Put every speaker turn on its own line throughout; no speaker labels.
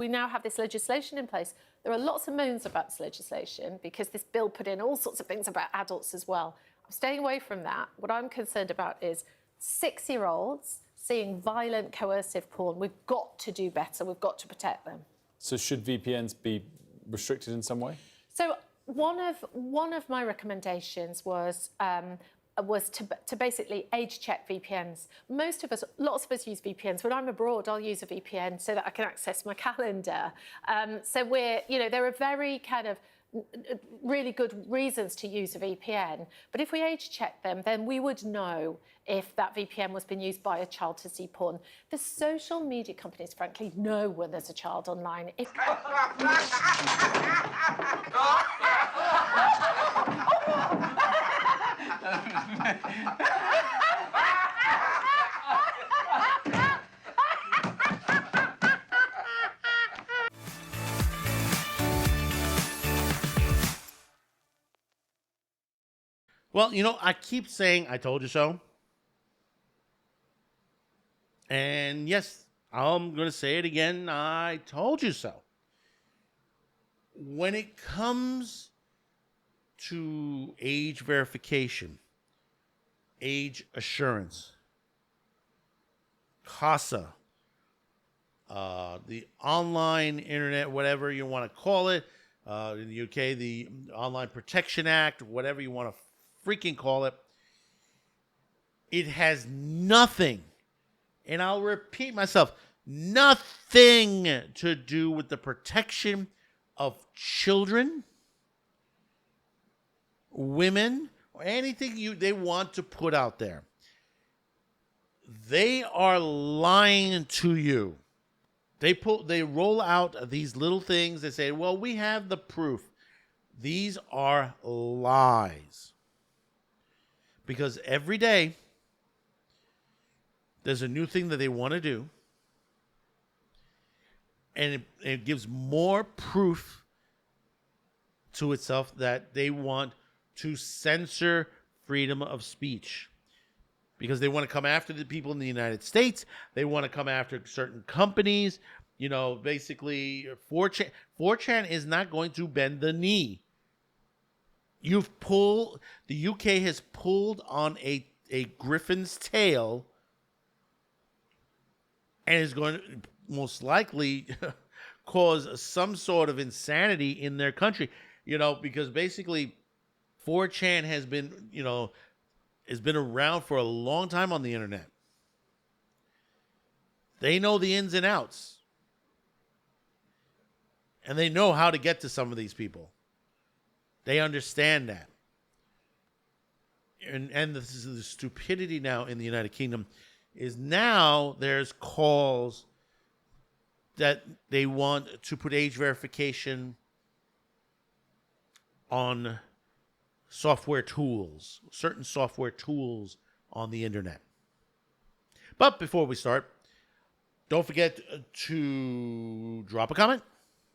We now have this legislation in place. There are lots of moans about this legislation because this bill put in all sorts of things about adults as well. I'm staying away from that. What I'm concerned about is 6-year-olds seeing violent, coercive porn. We've got to do better. We've got to protect them.
So should VPNs be restricted in some way?
So one of my recommendations was to basically age check VPNs. Lots of us use VPNs. When I'm abroad, I'll use a VPN so that I can access my calendar. So there are very kind of really good reasons to use a VPN. But if we age check them, then we would know if that VPN was being used by a child to see porn. The social media companies, frankly, know when there's a child online.
Well, I keep saying I told you so. And yes, I'm going to say it again. I told you so. When it comes to age verification, age assurance, CASA, the online internet, whatever you want to call it, in the UK, the Online Protection Act, whatever you want to freaking call it, it has nothing, and I'll repeat myself, nothing to do with the protection of children, women, or anything they want to put out there. They are lying to you. They roll out these little things. They say, well, we have the proof. These are lies. Because every day, there's a new thing that they want to do. And it gives more proof to itself that they want to censor freedom of speech. Because they want to come after the people in the United States. They want to come after certain companies. Basically, 4chan is not going to bend the knee. The UK has pulled on a griffin's tail and is going to most likely cause some sort of insanity in their country, because basically 4chan has been around for a long time on the internet. They know the ins and outs. And they know how to get to some of these people. They understand that. And this is the stupidity now in the United Kingdom is now there's calls that they want to put age verification on software tools, certain software tools on the internet. But before we start, don't forget to drop a comment,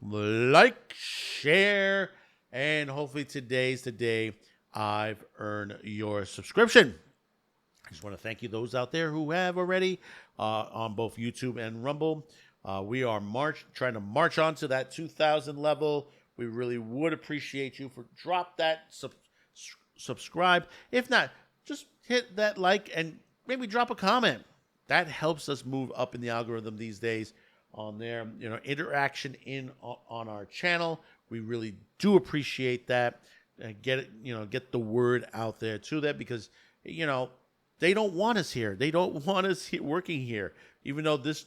like, share, and hopefully today's the day I've earned your subscription. I just want to thank you, those out there who have already on both YouTube and Rumble. We are trying to march on to that 2,000 level. We really would appreciate you for drop that subscribe. If not, just hit that like and maybe drop a comment. That helps us move up in the algorithm these days on there. Interaction on our channel. We really do appreciate that. Get the word out there to that because they don't want us here. They don't want us working here. Even though this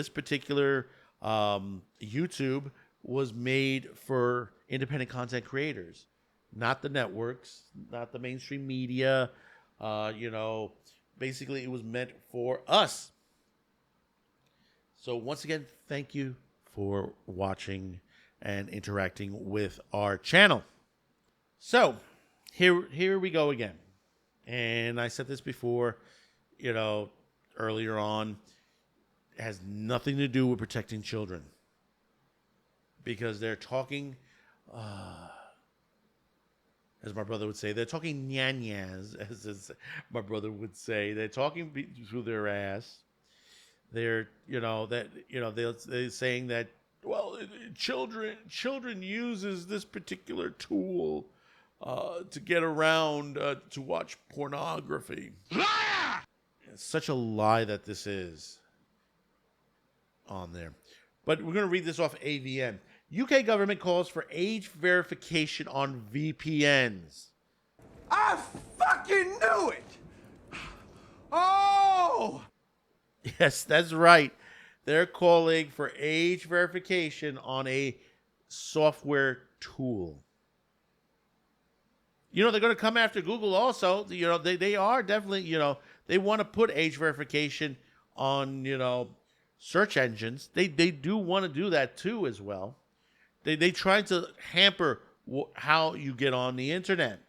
particular YouTube was made for independent content creators, not the networks, not the mainstream media. Basically it was meant for us. So once again, thank you for watching and interacting with our channel. So here we go again. And I said this before, earlier on, it has nothing to do with protecting children. Because they're talking, as my brother would say, they're talking nyanyas, as my brother would say. They're talking through their ass. They're saying that children uses this particular tool to get around to watch pornography. Liar! It's such a lie that this is on there. But we're going to read this off AVN. UK government calls for age verification on VPNs.
I fucking knew it! Oh!
Yes, that's right. They're calling for age verification on a software tool. You know, they're going to come after Google also. You know, they are definitely, you know, they want to put age verification on, you know, search engines. They do want to do that too as well. They try to hamper how you get on the internet.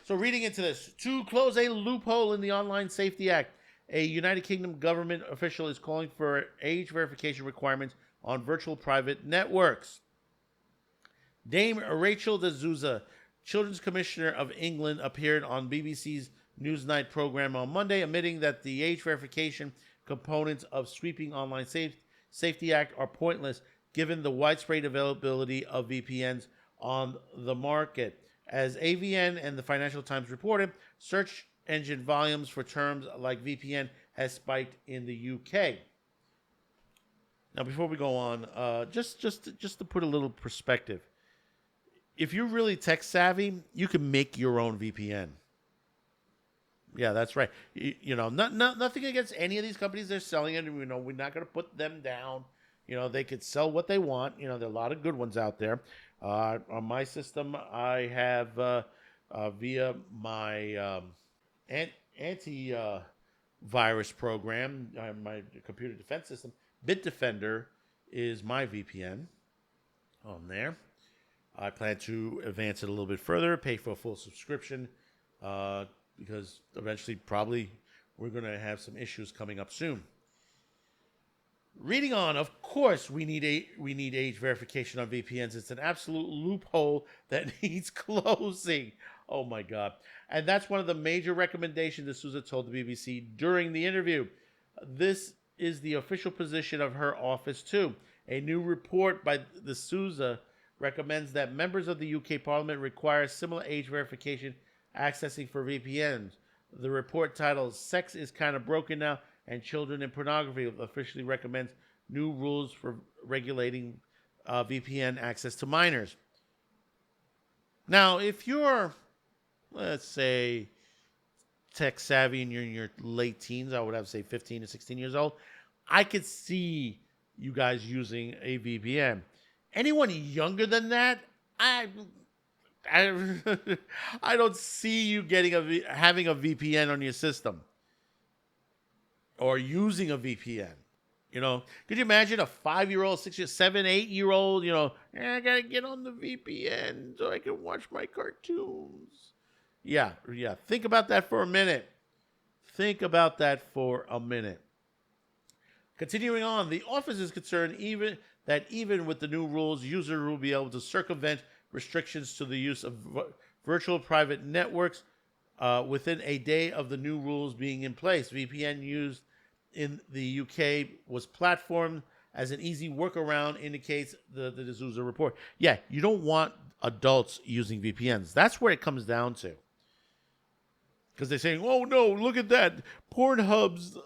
So reading into this, to close a loophole in the Online Safety Act, a United Kingdom government official is calling for age verification requirements on virtual private networks. Dame Rachel de Souza, Children's Commissioner of England, appeared on BBC's Newsnight program on Monday, admitting that the age verification components of sweeping Online Safety Act are pointless given the widespread availability of VPNs on the market. As AVN and the Financial Times reported, search engine volumes for terms like VPN has spiked in the UK. Now, before we go on, just to put a little perspective, if you're really tech savvy, you can make your own VPN. Yeah, that's right. You know, nothing against any of these companies. They're selling it, and we're not going to put them down. You know, they could sell what they want. You know, there are a lot of good ones out there. On my system, I have via my anti-virus program, my computer defense system, Bitdefender is my VPN on there. I plan to advance it a little bit further, pay for a full subscription, because eventually probably we're going to have some issues coming up soon. Reading on, of course, we need age verification on VPNs. It's an absolute loophole that needs closing. Oh my God. And that's one of the major recommendations that Souza told the BBC during the interview. This is the official position of her office too. A new report by the Souza recommends that members of the UK Parliament require similar age verification accessing for VPNs. The report titled "Sex is Kind of Broken Now and Children in Pornography" officially recommends new rules for regulating VPN access to minors. Now, if you're, let's say, tech savvy and you're in your late teens, I would have to say 15 to 16 years old, I could see you guys using a VPN. Anyone younger than that, I don't see you having a VPN on your system or using a VPN. You know, could you imagine a 5-year-old, 6-year, 7, 8-year-old? You know, I gotta get on the VPN so I can watch my cartoons. Yeah. Think about that for a minute. Continuing on, the office is concerned even with the new rules, users will be able to circumvent restrictions to the use of virtual private networks within a day of the new rules being in place. VPN used in the UK was platformed as an easy workaround, indicates the de Souza report. Yeah, you don't want adults using VPNs. That's where it comes down to. Because they're saying, oh no, look at that. Pornhub's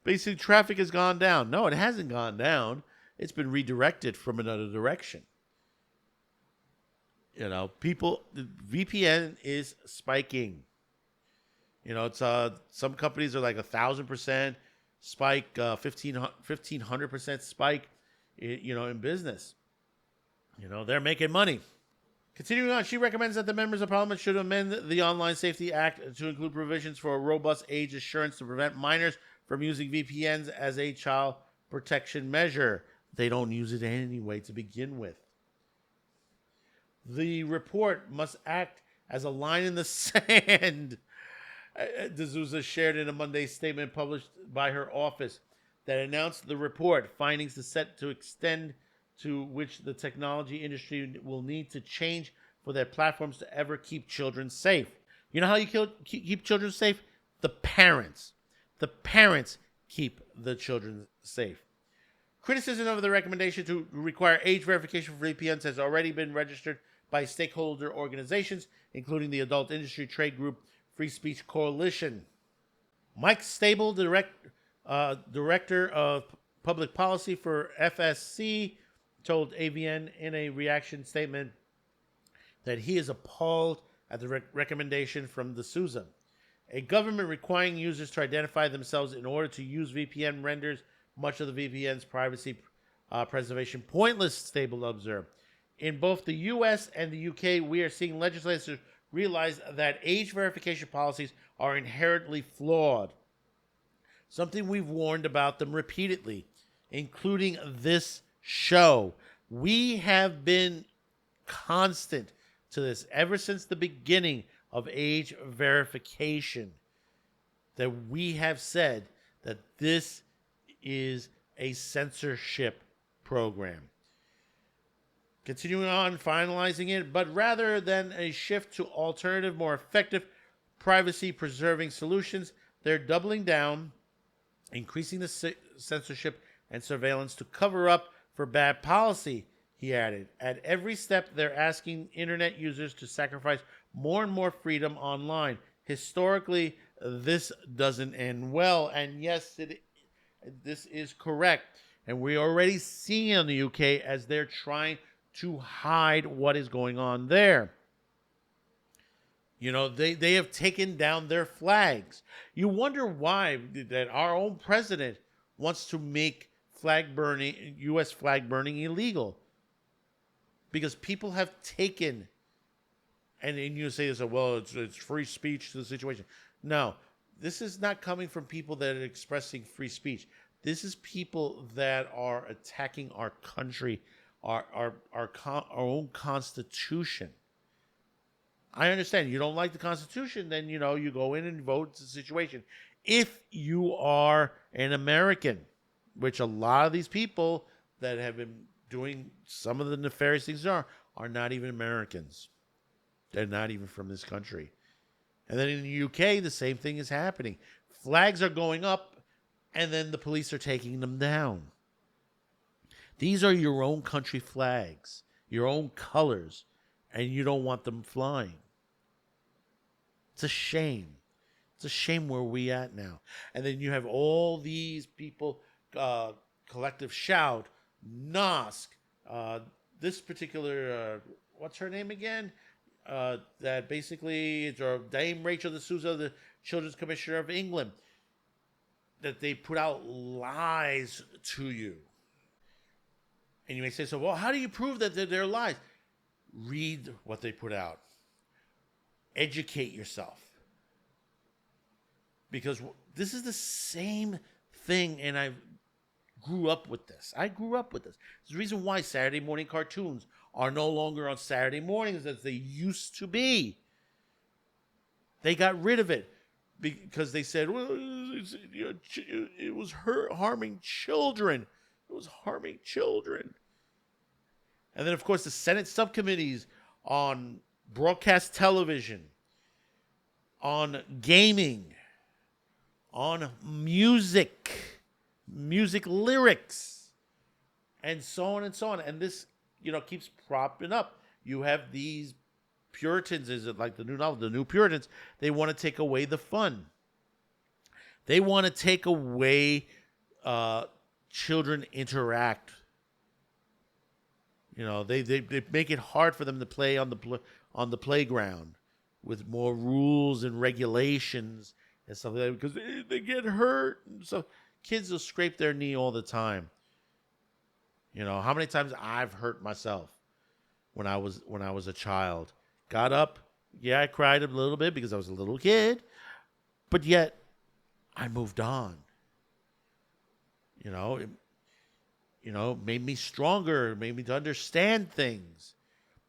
basic traffic has gone down. No, it hasn't gone down. It's been redirected from another direction. You know, the VPN is spiking. You know, it's some companies are like 1,000% spike, 1,500% spike. You know, in business. You know, they're making money. Continuing on, she recommends that the members of Parliament should amend the Online Safety Act to include provisions for a robust age assurance to prevent minors from using VPNs as a child protection measure. They don't use it anyway to begin with. The report must act as a line in the sand, de Souza shared in a Monday statement published by her office that announced the report. Findings are set to extend to which the technology industry will need to change for their platforms to ever keep children safe. You know how you keep children safe? The parents. The parents keep the children safe. Criticism of the recommendation to require age verification for VPNs has already been registered by stakeholder organizations, including the adult industry trade group Free Speech Coalition. Mike Stable, Director of Public Policy for FSC, told AVN in a reaction statement that he is appalled at the recommendation from de Souza. A government requiring users to identify themselves in order to use VPN renders much of the VPN's privacy preservation pointless, Stable observed. In both the US and the UK, we are seeing legislators realize that age verification policies are inherently flawed. Something we've warned about them repeatedly, including this show. We have been constant to this ever since the beginning of age verification, that we have said that this is a censorship program. Continuing on, finalizing it, but rather than a shift to alternative, more effective privacy-preserving solutions, they're doubling down, increasing the censorship and surveillance to cover up for bad policy, he added. At every step, they're asking internet users to sacrifice more and more freedom online. Historically, this doesn't end well, and yes, this is correct. And we're already seeing in the UK as they're trying to hide what is going on there. You know, they have taken down their flags. You wonder why that our own president wants to make U.S. flag burning illegal. Because people have taken, and you say this, well, it's free speech to the situation. No, this is not coming from people that are expressing free speech. This is people that are attacking our country, our own Constitution. I understand you don't like the Constitution, then you go in and vote. It's a situation. If you are an American, which a lot of these people that have been doing some of the nefarious things are not even Americans. They're not even from this country. And then in the UK, the same thing is happening. Flags are going up, and then the police are taking them down. These are your own country flags, your own colors, and you don't want them flying. It's a shame. It's a shame where we at now. And then you have all these people, collective shout, NOSC, this particular, what's her name again? That basically is Dame Rachel de Souza, the Children's Commissioner of England, that they put out lies to you. And you may say, so, well, how do you prove that they're lies? Read what they put out. Educate yourself. Because this is the same thing, and I grew up with this. There's the reason why Saturday morning cartoons are no longer on Saturday mornings as they used to be. They got rid of it because they said, well, it was harming children. It was harming children. And then, of course, the Senate subcommittees on broadcast television, on gaming, on music lyrics, and so on and so on. And this, keeps propping up. You have these Puritans, is it like the new novel, the New Puritans? They want to take away the fun. They want to take away children interact. They make it hard for them to play on the playground with more rules and regulations and stuff like that because they get hurt. And so kids will scrape their knee all the time. How many times I've hurt myself when I was a child. Got up, I cried a little bit because I was a little kid, but yet I moved on. Made me stronger, made me to understand things.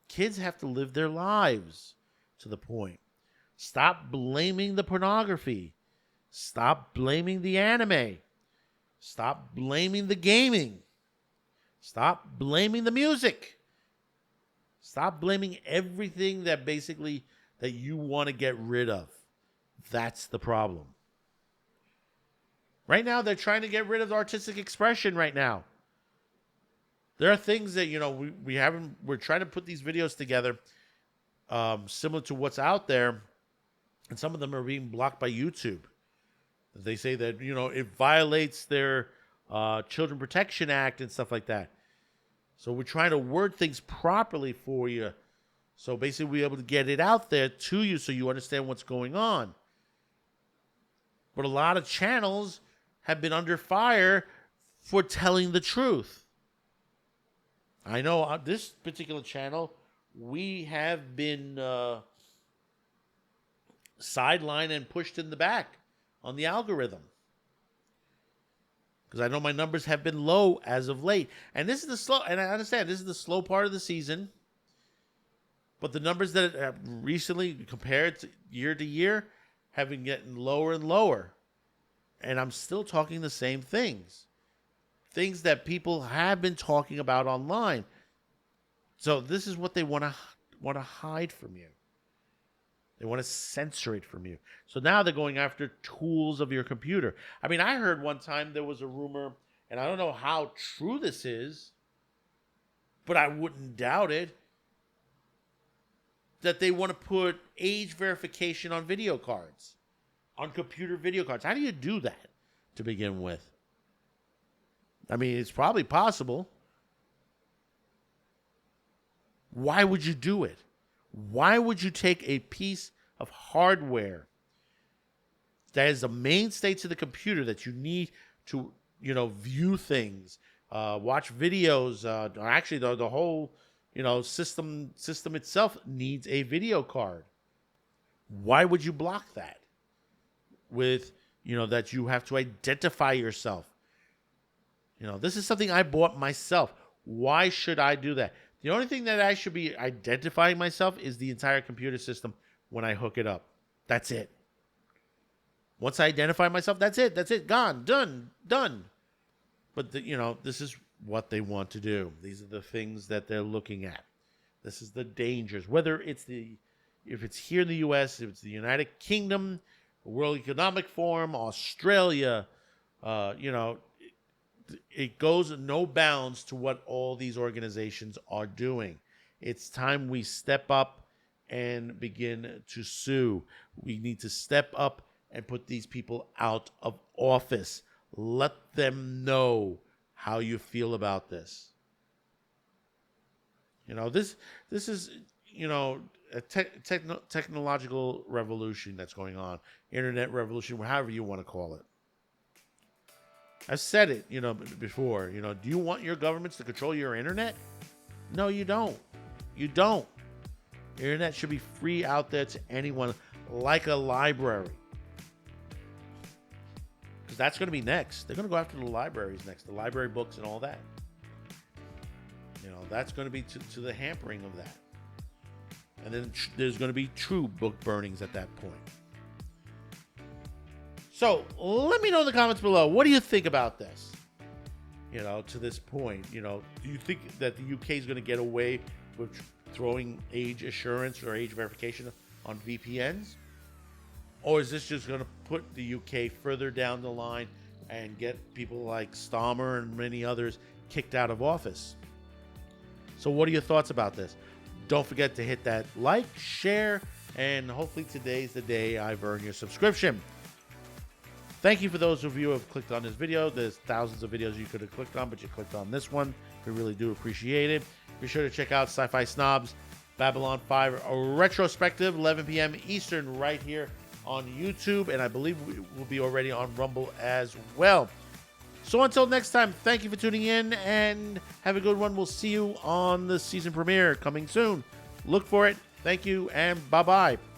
Kids have to live their lives to the point. Stop blaming the pornography. Stop blaming the anime. Stop blaming the gaming. Stop blaming the music. Stop blaming everything that basically that you want to get rid of. That's the problem. Right now, they're trying to get rid of artistic expression right now. there are things that, we haven't, we're trying to put these videos together similar to what's out there. And some of them are being blocked by YouTube. They say that, it violates their Children Protection Act and stuff like that. So we're trying to word things properly for you. So basically we're able to get it out there to you so you understand what's going on. But a lot of channels have been under fire for telling the truth. I know on this particular channel, we have been sidelined and pushed in the back on the algorithm. Because I know my numbers have been low as of late. And this is the slow, and I understand this is the slow part of the season. But the numbers that have recently, compared to year, have been getting lower and lower. And I'm still talking the same things. Things that people have been talking about online. So this is what they want to hide from you. They want to censor it from you. So now they're going after tools of your computer. I mean, I heard one time there was a rumor, and I don't know how true this is, but I wouldn't doubt it, that they want to put age verification on video cards, on computer video cards. How do you do that to begin with? I mean, it's probably possible. Why would you do it? Why would you take a piece of hardware that is the mainstay to the computer that you need to, view things, watch videos, or actually the whole, system itself needs a video card. Why would you block that? With, that you have to identify yourself. This is something I bought myself. Why should I do that? The only thing that I should be identifying myself is the entire computer system when I hook it up. That's it. Once I identify myself, that's it. That's it. Gone. Done. But, this is what they want to do. These are the things that they're looking at. This is the dangers. Whether if it's here in the U.S., if it's the United Kingdom, World Economic Forum, Australia, it goes no bounds to what all these organizations are doing. It's time we step up and begin to sue. We need to step up and put these people out of office. Let them know how you feel about this. This is, a technological revolution that's going on. Internet revolution, however you want to call it. I've said it, before. Do you want your governments to control your internet? No, you don't. You don't. Your internet should be free out there to anyone, like a library. Because that's going to be next. They're going to go after the libraries next, the library books and all that. That's going to be to the hampering of that. And then there's going to be true book burnings at that point. So let me know in the comments below. What do you think about this? To this point, do you think that the UK is going to get away with throwing age assurance or age verification on VPNs? Or is this just going to put the UK further down the line and get people like Stammer and many others kicked out of office? So what are your thoughts about this? Don't forget to hit that like, share, and hopefully today's the day I've earned your subscription. Thank you for those of you who have clicked on this video. There's thousands of videos you could have clicked on, but you clicked on this one. We really do appreciate it. Be sure to check out Sci-Fi Snobs Babylon 5 retrospective, 11 p.m. Eastern, right here on YouTube. And I believe we will be already on Rumble as well. So until next time, thank you for tuning in and have a good one. We'll see you on the season premiere coming soon. Look for it. Thank you and bye-bye.